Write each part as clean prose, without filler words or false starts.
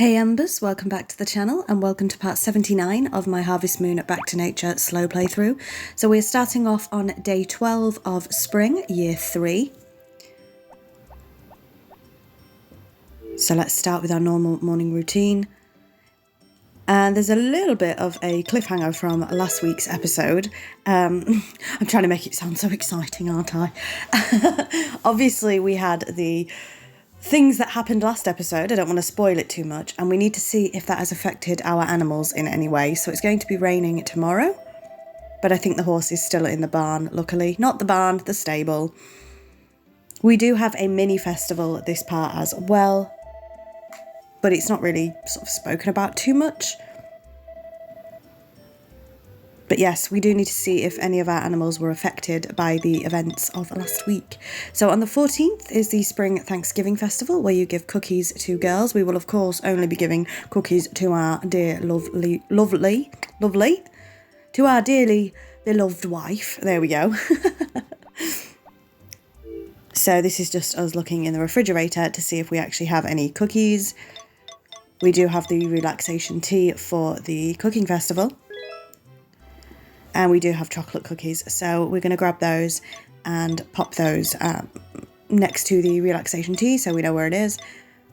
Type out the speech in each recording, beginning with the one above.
Hey Embers, welcome back to the channel and welcome to part 79 of my Harvest Moon Back to Nature slow playthrough. So we're starting off on day 12 of spring, year 3. So let's start with our normal morning routine. And there's a little bit of a cliffhanger from last week's episode. I'm trying to make it sound so exciting, aren't I? Obviously we had the things that happened last episode. I don't want to spoil it too much, and we need to see if that has affected our animals in any way. So it's going to be raining tomorrow, but I think the horse is still in the barn, luckily. Not the barn, the stable. We do have a mini festival at this part as well, but it's not really sort of spoken about too much. But yes, we do need to see if any of our animals were affected by the events of last week. So on the 14th is the Spring Thanksgiving Festival, where you give cookies to girls. We will, of course, only be giving cookies to our dear lovely, to our dearly beloved wife. There we go. So this is just us looking in the refrigerator to see if we actually have any cookies. We do have the relaxation tea for the cooking festival. And we do have chocolate cookies, so we're going to grab those and pop those next to the relaxation tea so we know where it is.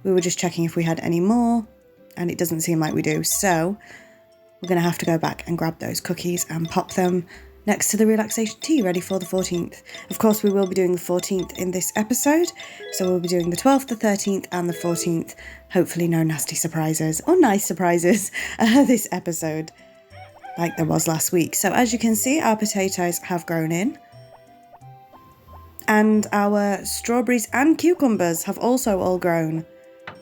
We were just checking if we had any more, and it doesn't seem like we do, so we're going to have to go back and grab those cookies and pop them next to the relaxation tea, ready for the 14th. Of course, we will be doing the 14th in this episode, so we'll be doing the 12th, the 13th, and the 14th. Hopefully no nasty surprises, or nice surprises, this episode, like there was last week. So as you can see, our potatoes have grown in, and our strawberries and cucumbers have also all grown.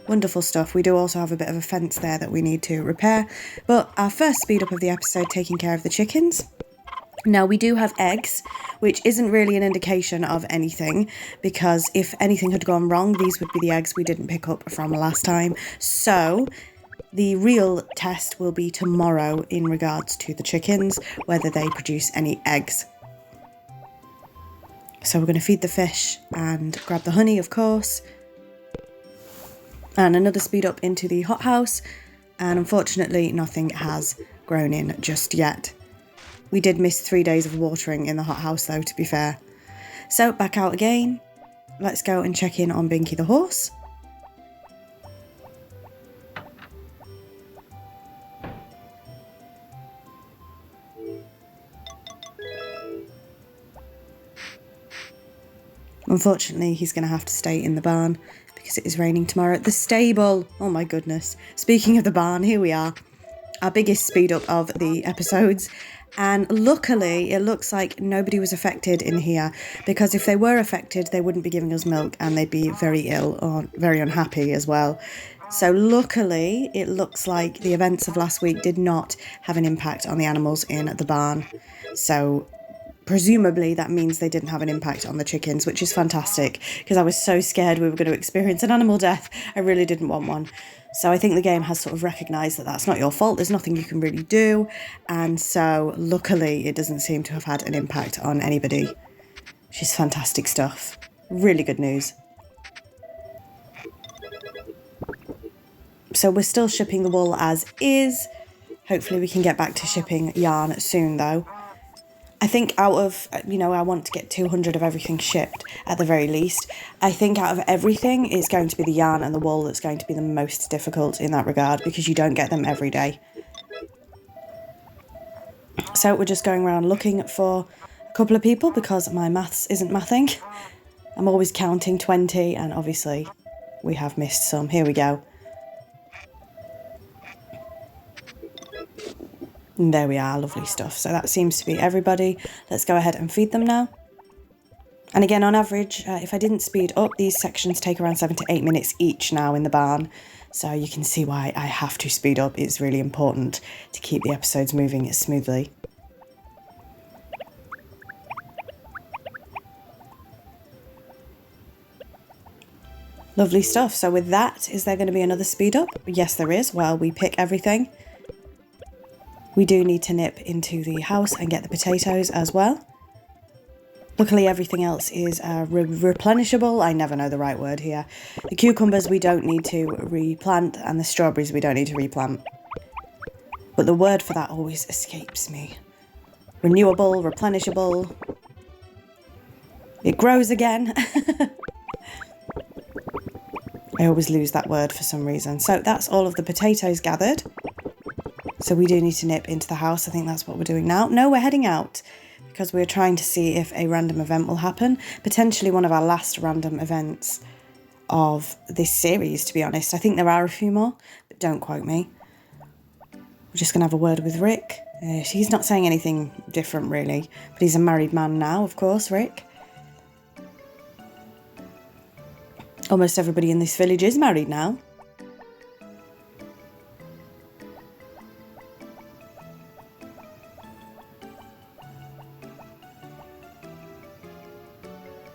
Wonderful stuff. We do also have a bit of a fence there that we need to repair, but our first speed up of the episode, taking care of the chickens. Now we do have eggs, which isn't really an indication of anything, because if anything had gone wrong, these would be the eggs we didn't pick up from last time. So the real test will be tomorrow in regards to the chickens, whether they produce any eggs. So we're going to feed the fish and grab the honey, of course. And another speed up into the hothouse. And unfortunately, nothing has grown in just yet. We did miss 3 days of watering in the hothouse though, to be fair. So back out again. Let's go and check in on Binky the horse. Unfortunately, he's going to have to stay in the barn because it is raining tomorrow at the stable. Oh my goodness. Speaking of the barn, here we are. Our biggest speed up of the episodes. And luckily, it looks like nobody was affected in here, because if they were affected, they wouldn't be giving us milk and they'd be very ill or very unhappy as well. So luckily, it looks like the events of last week did not have an impact on the animals in the barn. So presumably that means they didn't have an impact on the chickens, which is fantastic, because I was so scared we were going to experience an animal death. I really didn't want one. So I think the game has sort of recognised that that's not your fault. There's nothing you can really do. And so luckily it doesn't seem to have had an impact on anybody, which is fantastic stuff. Really good news. So we're still shipping the wool as is. Hopefully we can get back to shipping yarn soon though. I think out of, I want to get 200 of everything shipped at the very least. I think out of everything, it's going to be the yarn and the wool that's going to be the most difficult in that regard, because you don't get them every day. So we're just going around looking for a couple of people because my maths isn't mathing. I'm always counting 20, and obviously we have missed some. Here we go. And there we are, lovely stuff. So that seems to be everybody. Let's go ahead and feed them now. And again, on average, if I didn't speed up, these sections take around 7 to 8 minutes each now in the barn. So you can see why I have to speed up. It's really important to keep the episodes moving smoothly. Lovely stuff. So with that, is there going to be another speed up? Yes, there is. While we pick everything. We do need to nip into the house and get the potatoes as well. Luckily, everything else is replenishable. I never know the right word here. The cucumbers we don't need to replant, and the strawberries we don't need to replant. But the word for that always escapes me. Renewable, replenishable. It grows again. I always lose that word for some reason. So that's all of the potatoes gathered. So we do need to nip into the house. I think that's what we're doing now. No, we're heading out because we're trying to see if a random event will happen. Potentially one of our last random events of this series, to be honest. I think there are a few more, but don't quote me. We're just going to have a word with Rick. He's not saying anything different, really. But he's a married man now, of course, Rick. Almost everybody in this village is married now.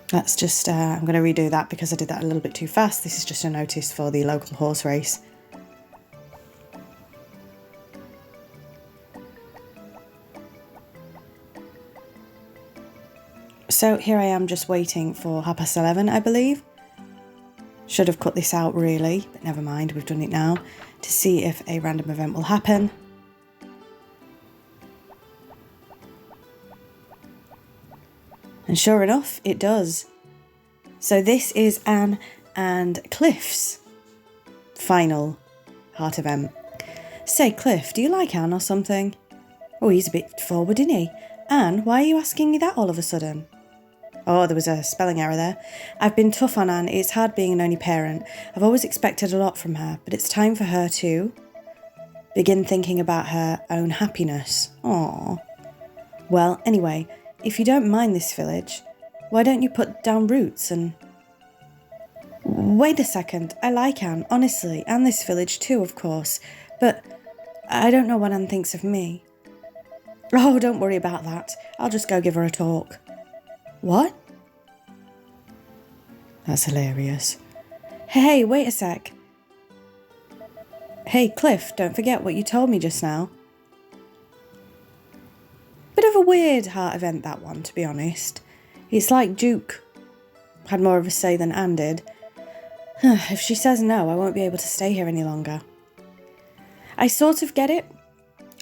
That's just, I'm going to redo that because I did that a little bit too fast. This is just a notice for the local horse race. So here I am just waiting for 11:30, I believe. Should have cut this out really, but never mind, we've done it now. To see if a random event will happen. And sure enough, it does. So this is Anne and Cliff's final heart event. Say, Cliff, do you like Anne or something? Oh, he's a bit forward, isn't he? Anne, why are you asking me that all of a sudden? Oh, there was a spelling error there. I've been tough on Anne. It's hard being an only parent. I've always expected a lot from her, but it's time for her to begin thinking about her own happiness. Aww. Well, anyway, if you don't mind this village, why don't you put down roots and... Wait a second, I like Anne, honestly, and this village too, of course, but I don't know what Anne thinks of me. Oh, don't worry about that. I'll just go give her a talk. What? That's hilarious. Hey, wait a sec. Hey, Cliff, don't forget what you told me just now. Bit of a weird heart event, that one, to be honest. It's like Duke had more of a say than Anne did. If she says no, I won't be able to stay here any longer. I sort of get it.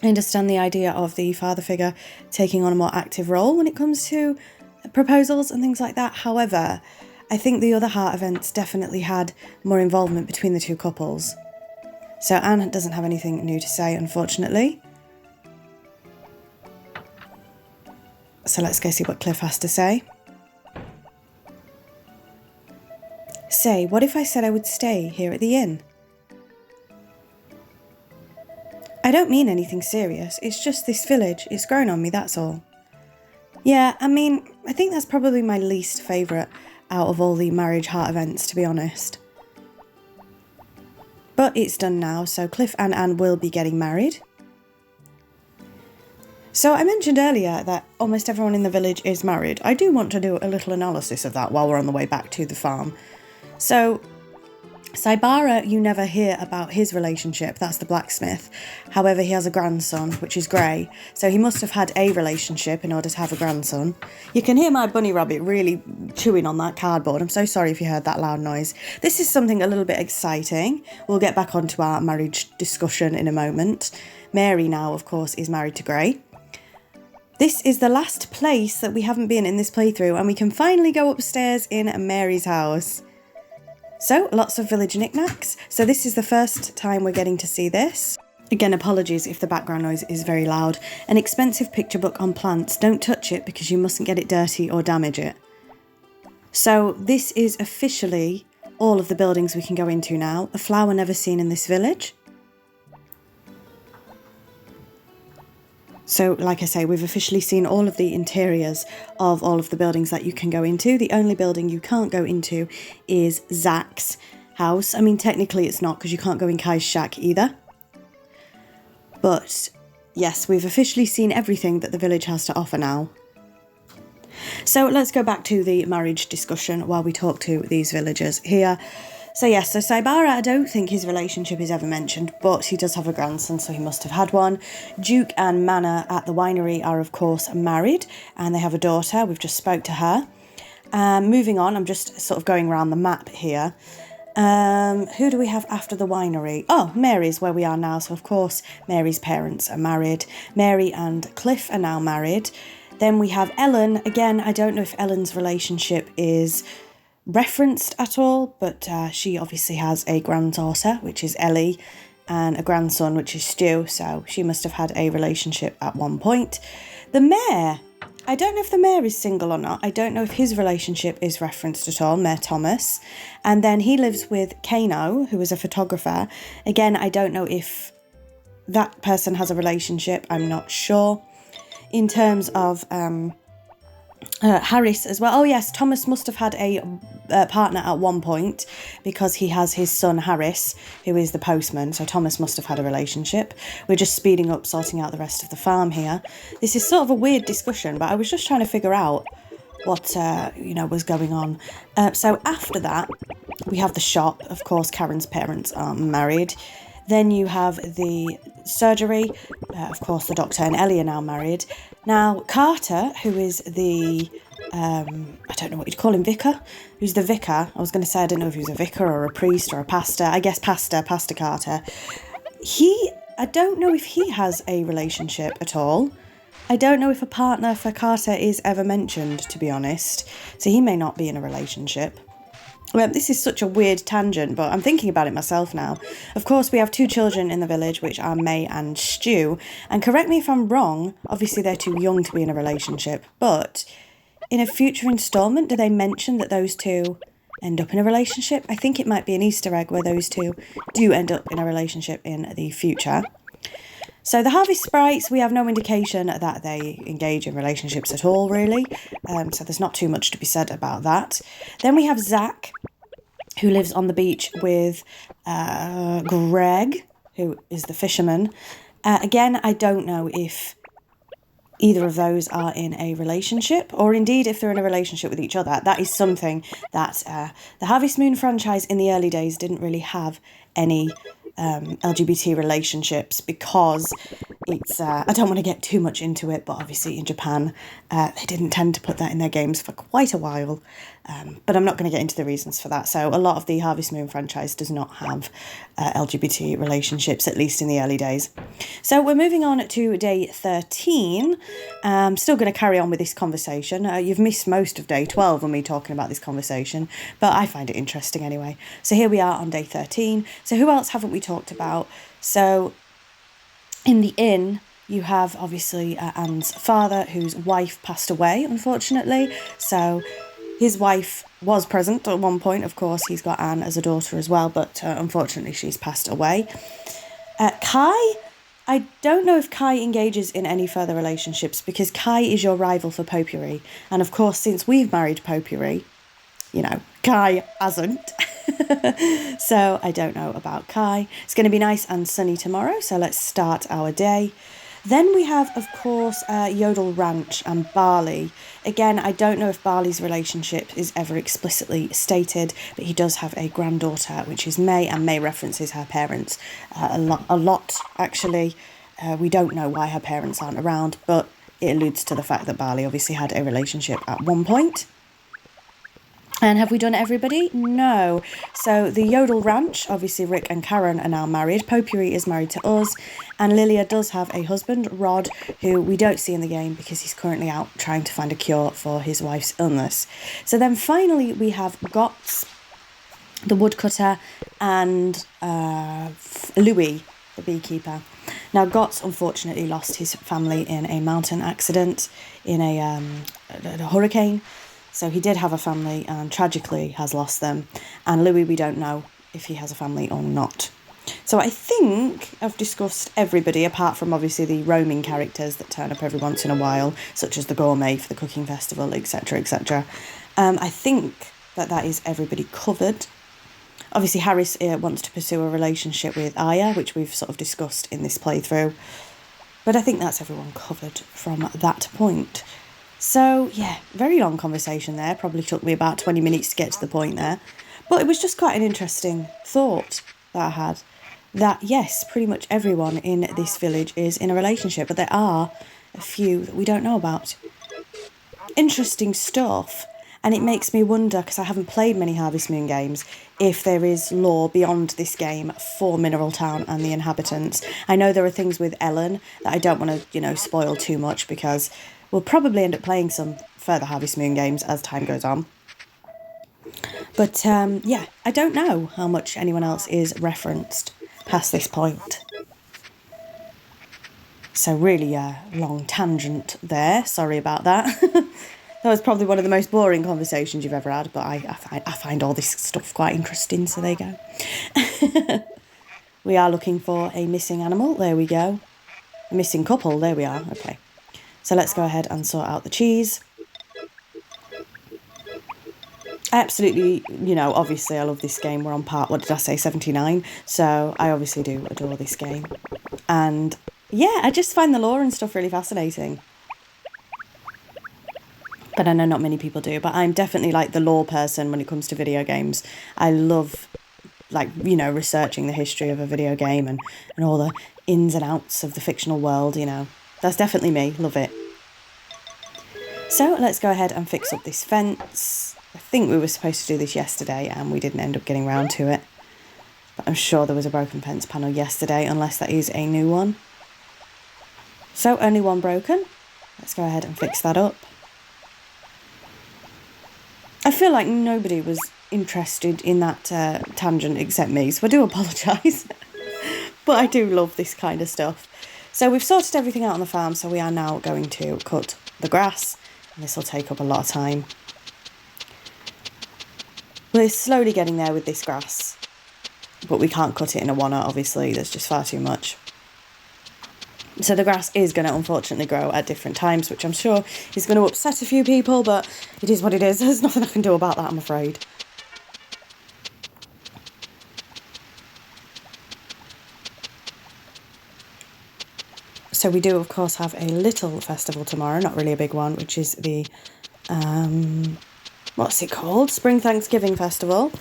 I understand the idea of the father figure taking on a more active role when it comes to proposals and things like that. However, I think the other heart events definitely had more involvement between the two couples. So Anne doesn't have anything new to say, unfortunately. So let's go see what Cliff has to say. Say, what if I said I would stay here at the inn? I don't mean anything serious. It's just this village. It's grown on me, that's all. Yeah, I mean, I think that's probably my least favourite out of all the marriage heart events, to be honest. But it's done now, so Cliff and Anne will be getting married. So I mentioned earlier that almost everyone in the village is married. I do want to do a little analysis of that while we're on the way back to the farm. So Saibara, you never hear about his relationship, that's the blacksmith. However, he has a grandson, which is Grey, so he must have had a relationship in order to have a grandson. You can hear my bunny rabbit really chewing on that cardboard. I'm so sorry if you heard that loud noise. This is something a little bit exciting. We'll get back onto our marriage discussion in a moment. Mary now, of course, is married to Grey. This is the last place that we haven't been in this playthrough, and we can finally go upstairs in Mary's house. So, lots of village knickknacks. So this is the first time we're getting to see this. Again, apologies if the background noise is very loud. An expensive picture book on plants. Don't touch it because you mustn't get it dirty or damage it. So this is officially all of the buildings we can go into now. A flower never seen in this village. So, like I say, we've officially seen all of the interiors of all of the buildings that you can go into. The only building you can't go into is Zach's house. I mean, technically it's not because you can't go in Kai's shack either. But, yes, we've officially seen everything that the village has to offer now. So, let's go back to the marriage discussion while we talk to these villagers here. So yes, so Saibara, I don't think his relationship is ever mentioned, but he does have a grandson, so he must have had one. Duke and Mana at the winery are, of course, married, and they have a daughter. We've just spoke to her. Moving on, I'm just sort of going around the map here. Who do we have after the winery? Oh, Mary's where we are now. So, of course, Mary's parents are married. Mary and Cliff are now married. Then we have Ellen. Again, I don't know if Ellen's relationship is referenced at all, but she obviously has a granddaughter, which is Ellie, and a grandson, which is Stu. So she must have had a relationship at one point. The mayor. I don't know if the mayor is single or not. I don't know if his relationship is referenced at all, Mayor Thomas. And then he lives with Kano, who is a photographer. Again, I don't know if that person has a relationship. I'm not sure. In terms of Harris as well. Oh yes, Thomas must have had a partner at one point because he has his son Harris, who is the postman. So Thomas must have had a relationship. We're just speeding up, sorting out the rest of the farm here. This is sort of a weird discussion, but I was just trying to figure out what was going on. So after that, we have the shop. Of course, Karen's parents are married. Then you have the surgery. Of course, the doctor and Ellie are now married. Now, Carter, who is the, I don't know what you'd call him, vicar? Who's the vicar? I was going to say, I don't know if he was a vicar or a priest or a pastor. I guess Pastor Carter. I don't know if he has a relationship at all. I don't know if a partner for Carter is ever mentioned, to be honest. So he may not be in a relationship. Well, this is such a weird tangent, but I'm thinking about it myself now. Of course, we have two children in the village, which are May and Stu. And correct me if I'm wrong, obviously they're too young to be in a relationship, but in a future instalment, do they mention that those two end up in a relationship? I think it might be an Easter egg where those two do end up in a relationship in the future. So the Harvest Sprites, we have no indication that they engage in relationships at all, really. So there's not too much to be said about that. Then we have Zach, who lives on the beach with Greg, who is the fisherman. Again, I don't know if either of those are in a relationship, or indeed if they're in a relationship with each other. That is something that the Harvest Moon franchise in the early days didn't really have any LGBT relationships, because it's I don't want to get too much into it, but obviously in Japan they didn't tend to put that in their games for quite a while, but I'm not going to get into the reasons for that. So a lot of the Harvest Moon franchise does not have LGBT relationships, at least in the early days. So we're moving on to day 13. I'm still going to carry on with this conversation. You've missed most of day 12 when me talking about this conversation, but I find it interesting anyway. So here we are on day 13. So who else haven't we talked about? So in the inn, you have obviously Anne's father, whose wife passed away, unfortunately. So his wife was present at one point. Of course, he's got Anne as a daughter as well, but unfortunately she's passed away. Kai, I don't know if Kai engages in any further relationships, because Kai is your rival for Potpourri. And of course, since we've married Potpourri, Kai hasn't. So I don't know about Kai. It's going to be nice and sunny tomorrow, so let's start our day. Then we have, of course, Yodel Ranch and Barley. Again, I don't know if Barley's relationship is ever explicitly stated, but he does have a granddaughter, which is May, and May references her parents a lot, actually. We don't know why her parents aren't around, but it alludes to the fact that Barley obviously had a relationship at one point. And have we done everybody? No. So the Yodel Ranch, obviously Rick and Karen are now married. Potpourri is married to us. And Lilia does have a husband, Rod, who we don't see in the game because he's currently out trying to find a cure for his wife's illness. So then finally we have Gotts, the woodcutter, and Louis, the beekeeper. Now Gotts unfortunately lost his family in a mountain accident, in a hurricane. So he did have a family and tragically has lost them. And Louis, we don't know if he has a family or not. So I think I've discussed everybody, apart from obviously the roaming characters that turn up every once in a while, such as the gourmet for the cooking festival, etc., etc. I think that is everybody covered. Obviously, Harris wants to pursue a relationship with Aya, which we've sort of discussed in this playthrough. But I think that's everyone covered from that point. So, yeah, very long conversation there. Probably took me about 20 minutes to get to the point there. Well, it was just quite an interesting thought that I had. That, yes, pretty much everyone in this village is in a relationship, but there are a few that we don't know about. Interesting stuff. And it makes me wonder, because I haven't played many Harvest Moon games, if there is lore beyond this game for Mineral Town and the inhabitants. I know there are things with Ellen that I don't want to, spoil too much, because we'll probably end up playing some further Harvest Moon games as time goes on. But, yeah, I don't know how much anyone else is referenced past this point. So really a long tangent there. Sorry about that. That was probably one of the most boring conversations you've ever had, but I find all this stuff quite interesting, so there you go. We are looking for a missing animal. There we go. A missing couple. There we are. Okay. So let's go ahead and sort out the cheese. I absolutely, obviously I love this game. We're on part, what did I say, 79? So I obviously do adore this game. And yeah, I just find the lore and stuff really fascinating. But I know not many people do. But I'm definitely like the lore person when it comes to video games. I love, researching the history of a video game and all the ins and outs of the fictional world, That's definitely me. Love it. So let's go ahead and fix up this fence. I think we were supposed to do this yesterday and we didn't end up getting round to it. But I'm sure there was a broken fence panel yesterday, unless that is a new one. So only one broken. Let's go ahead and fix that up. I feel like nobody was interested in that tangent except me, so I do apologise. But I do love this kind of stuff. So we've sorted everything out on the farm, so we are now going to cut the grass. And this will take up a lot of time. We're slowly getting there with this grass. But we can't cut it in a one-shot, obviously. There's just far too much. So the grass is going to unfortunately grow at different times, which I'm sure is going to upset a few people, but it is what it is. There's nothing I can do about that, I'm afraid. So we do, of course, have a little festival tomorrow, not really a big one, which is the, what's it called? Spring Thanksgiving Festival.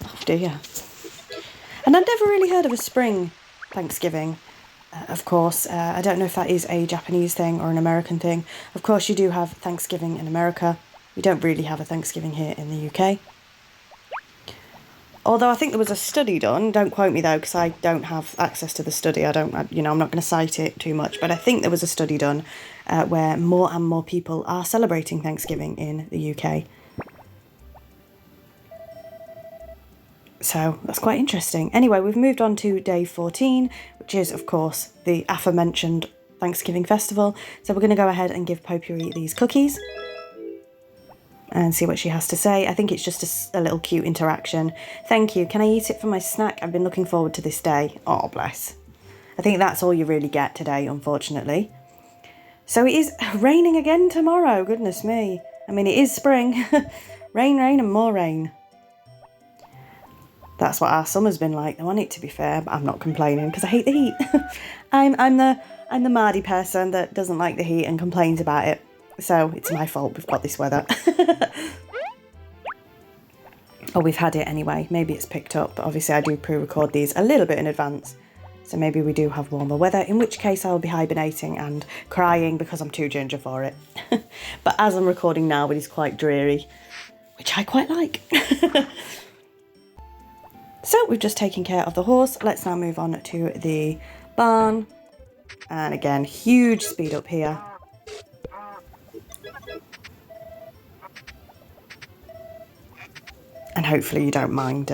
Oh dear. And I've never really heard of a spring Thanksgiving. Of course, I don't know if that is a Japanese thing or an American thing. Of course, you do have Thanksgiving in America. We don't really have a Thanksgiving here in the UK. Although I think there was a study done, don't quote me though, because I don't have access to the study. I'm not going to cite it too much, but I think there was a study done where more and more people are celebrating Thanksgiving in the UK. So that's quite interesting. Anyway, we've moved on to day 14, which is, of course, the aforementioned Thanksgiving festival. So we're going to go ahead and give Potpourri these cookies and see what she has to say. I think it's just a little cute interaction. Thank you. Can I eat it for my snack? I've been looking forward to this day. Oh, bless. I think that's all you really get today, unfortunately. So it is raining again tomorrow. Goodness me. I mean, it is spring. Rain, rain and more rain. That's what our summer's been like, though, isn't it, to be fair? But I'm not complaining because I hate the heat. I'm the Mardy person that doesn't like the heat and complains about it. So it's my fault we've got this weather. Oh, we've had it anyway. Maybe it's picked up. But obviously I do pre-record these a little bit in advance. So maybe we do have warmer weather, in which case I will be hibernating and crying because I'm too ginger for it. But as I'm recording now, it is quite dreary, which I quite like. So we've just taken care of the horse. Let's now move on to the barn. And again, huge speed up here. And hopefully you don't mind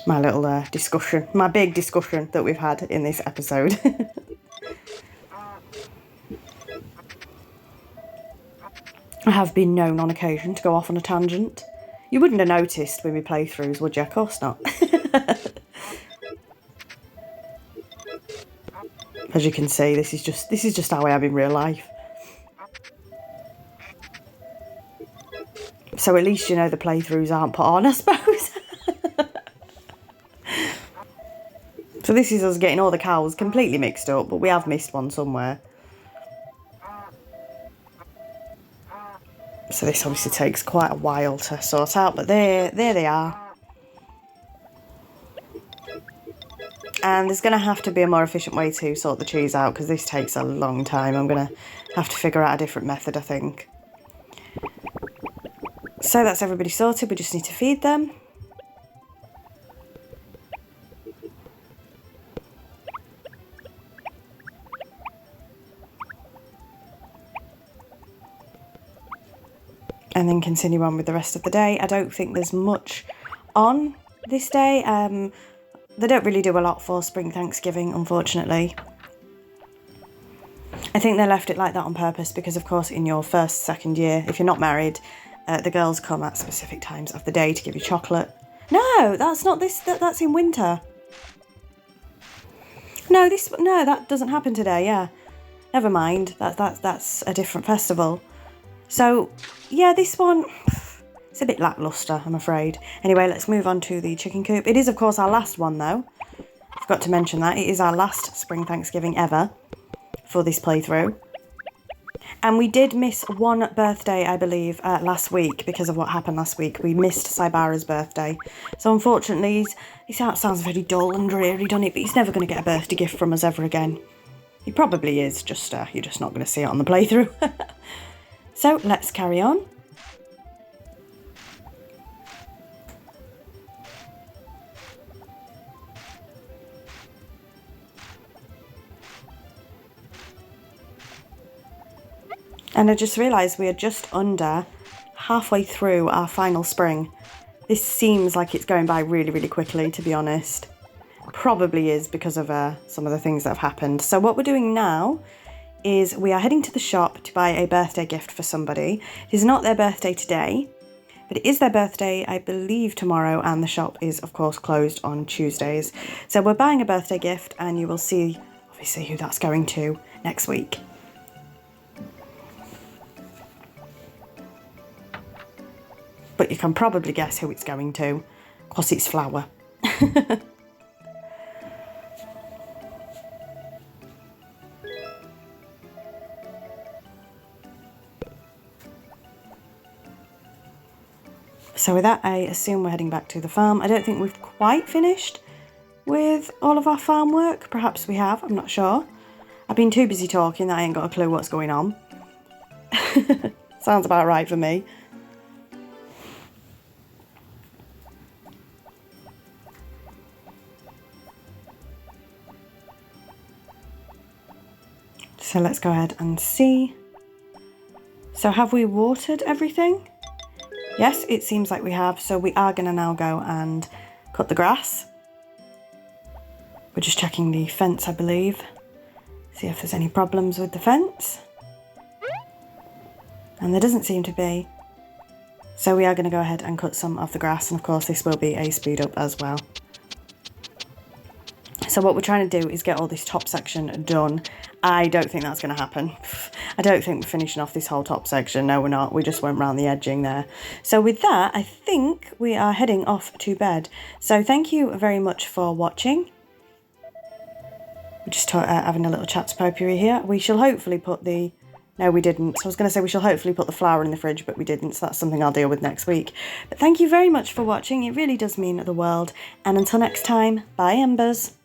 my little discussion, my big discussion that we've had in this episode. I have been known on occasion to go off on a tangent. You wouldn't have noticed with my playthroughs, would you? Of course not. As you can see, this is just how I am in real life. So at least the playthroughs aren't put on, I suppose. So this is us getting all the cows completely mixed up, but we have missed one somewhere. So this obviously takes quite a while to sort out, but there they are. And there's going to have to be a more efficient way to sort the cheese out because this takes a long time. I'm going to have to figure out a different method, I think. So that's everybody sorted. We just need to feed them. And then continue on with the rest of the day. I don't think there's much on this day. They don't really do a lot for Spring Thanksgiving, unfortunately. I think they left it like that on purpose because, of course, in your first, second year, if you're not married, the girls come at specific times of the day to give you chocolate. No, that's not this. That's in winter. No, that doesn't happen today. Yeah, never mind. That's a different festival. So, yeah, this one, it's a bit lacklustre, I'm afraid. Anyway, let's move on to the chicken coop. It is, of course, our last one, though. I forgot to mention that. It is our last Spring Thanksgiving ever for this playthrough. And we did miss one birthday, I believe, last week because of what happened last week. We missed Saibara's birthday. So, unfortunately, he sounds very dull and dreary, doesn't it? But he's never going to get a birthday gift from us ever again. He probably is, just you're just not going to see it on the playthrough. So let's carry on. And I just realised we are just under halfway through our final spring. This seems like it's going by really, really quickly, to be honest. Probably is because of some of the things that have happened. So what we're doing now is we are heading to the shop to buy a birthday gift for somebody. It is not their birthday today, but it is their birthday, I believe, tomorrow, and the shop is, of course, closed on Tuesdays. So we're buying a birthday gift, and you will see, obviously, who that's going to next week. But you can probably guess who it's going to, because it's Flower. So with that, I assume we're heading back to the farm. I don't think we've quite finished with all of our farm work. Perhaps we have, I'm not sure. I've been too busy talking that I ain't got a clue what's going on. Sounds about right for me. So let's go ahead and see. So have we watered everything? Yes, it seems like we have. So we are going to now go and cut the grass. We're just checking the fence, I believe. See if there's any problems with the fence. And there doesn't seem to be. So we are going to go ahead and cut some of the grass. And of course, this will be a speed up as well. So what we're trying to do is get all this top section done. I don't think that's going to happen. I don't think we're finishing off this whole top section. No, we're not. We just went round the edging there. So with that, I think we are heading off to bed. So thank you very much for watching. We're just having a little chat's potpourri here. We shall hopefully put the... No, we didn't. So I was going to say we shall hopefully put the flour in the fridge, but we didn't. So that's something I'll deal with next week. But thank you very much for watching. It really does mean the world. And until next time, bye, Embers.